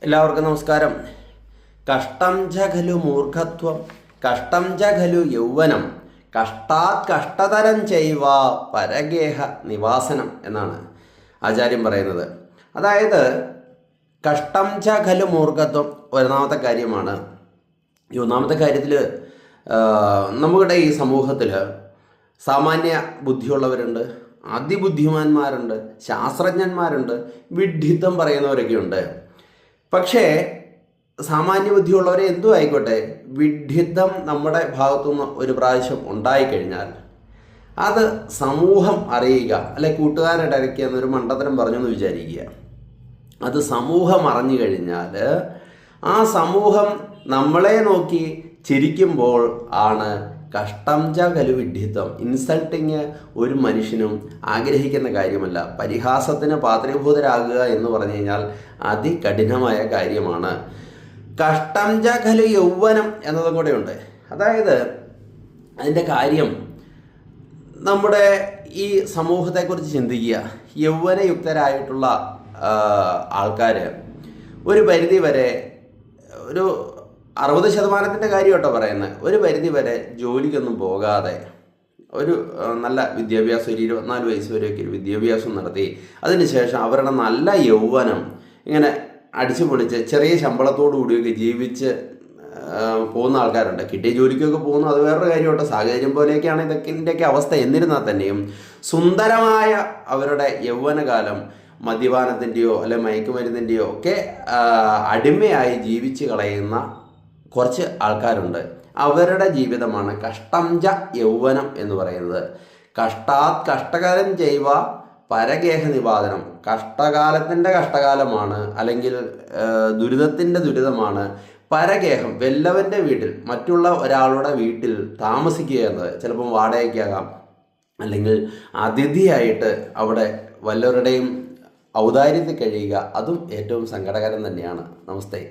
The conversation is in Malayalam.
എല്ലാവർക്കും നമസ്കാരം. കഷ്ടം ച ഖലു മൂർഖത്വം, കഷ്ടം ച ഖലു യൗവനം, കഷ്ടാത് കഷ്ടതരം ചെയ്വ പരഗേഹ നിവാസനം എന്നാണ് ആചാര്യം പറയുന്നത്. അതായത് കഷ്ടം ച ഖലു മൂർഖത്വം ഒന്നാമത്തെ കാര്യമാണ്. ഈ ഒന്നാമത്തെ കാര്യത്തിൽ നമ്മുടെ ഈ സമൂഹത്തിൽ സാമാന്യ ബുദ്ധിയുള്ളവരുണ്ട്, അതിബുദ്ധിമാന്മാരുണ്ട്, ശാസ്ത്രജ്ഞന്മാരുണ്ട്, വിഡ്ഢിത്തം പറയുന്നവരൊക്കെയുണ്ട്. പക്ഷേ സാമാന്യ ബുദ്ധിയുള്ളവരെ എന്തും ആയിക്കോട്ടെ, വിഡ്ഢിത്തം നമ്മുടെ ഭാഗത്തുനിന്ന് ഒരു പ്രാവശ്യം ഉണ്ടായിക്കഴിഞ്ഞാൽ അത് സമൂഹം അറിയുക, അല്ലെ കൂട്ടുകാരിടയ്ക്ക് എന്നൊരു മണ്ടത്തരം പറഞ്ഞു എന്ന് വിചാരിക്കുക. അത് സമൂഹം അറിഞ്ഞു കഴിഞ്ഞാൽ ആ സമൂഹം നമ്മളെ നോക്കി ചിരിക്കുമ്പോൾ ആണ് കഷ്ടം ച ഖലു വിഡ്ഢിത്തം. ഇൻസൾട്ടിങ് ഒരു മനുഷ്യനും ആഗ്രഹിക്കുന്ന കാര്യമല്ല. പരിഹാസത്തിന് പാത്രീഭൂതരാകുക എന്ന് പറഞ്ഞു കഴിഞ്ഞാൽ അതികഠിനമായ കാര്യമാണ്. കഷ്ടം ച ഖലു യൗവനം എന്നതും കൂടെ ഉണ്ട്. അതായത് അതിൻ്റെ കാര്യം നമ്മുടെ ഈ സമൂഹത്തെക്കുറിച്ച് ചിന്തിക്കുക. യൗവനയുക്തരായിട്ടുള്ള ആൾക്കാർ ഒരു പരിധി വരെ, ഒരു 60% കാര്യം കേട്ടോ പറയുന്നത്, ഒരു പരിധി വരെ ജോലിക്കൊന്നും പോകാതെ ഒരു നല്ല വിദ്യാഭ്യാസം, ഒരു 24 വയസ്സ് വരെയൊക്കെ ഒരു വിദ്യാഭ്യാസം നടത്തി അതിനുശേഷം അവരുടെ നല്ല യൗവനം ഇങ്ങനെ അടിച്ചു പൊളിച്ച് ചെറിയ ശമ്പളത്തോടു കൂടിയൊക്കെ ജീവിച്ച് പോകുന്ന ആൾക്കാരുണ്ട്. കിട്ടിയ ജോലിക്കൊക്കെ പോകുന്നു, അത് വേറൊരു കാര്യമുണ്ട്. സാഹചര്യം പോലെയൊക്കെയാണ് ഇതിൻ്റെയൊക്കെ അവസ്ഥ. എന്നിരുന്നാൽ തന്നെയും സുന്ദരമായ അവരുടെ യൗവനകാലം മദ്യപാനത്തിൻ്റെയോ അല്ലെ മയക്കുമരുന്നിൻ്റെയോ ഒക്കെ അടിമയായി ജീവിച്ച് കളയുന്ന കുറച്ച് ആൾക്കാരുണ്ട്. അവരുടെ ജീവിതമാണ് കഷ്ടം ച യൗവനം എന്ന് പറയുന്നത്. കഷ്ടാത് കഷ്ടകാലം ചെയ്വ പരഗേഹ നിവാദനം. കഷ്ടകാലത്തിൻ്റെ കഷ്ടകാലമാണ്, അല്ലെങ്കിൽ ദുരിതത്തിൻ്റെ ദുരിതമാണ് പരഗേഹം. വല്ലവൻ്റെ വീട്ടിൽ, മറ്റുള്ള ഒരാളുടെ വീട്ടിൽ താമസിക്കുക എന്നത് ചിലപ്പം വാടകയ്ക്കാകാം, അല്ലെങ്കിൽ അതിഥിയായിട്ട് അവിടെ വല്ലവരുടെയും ഔദാര്യത്തിൽ കഴിയുക, അതും ഏറ്റവും സങ്കടകരം തന്നെയാണ്. നമസ്തേ.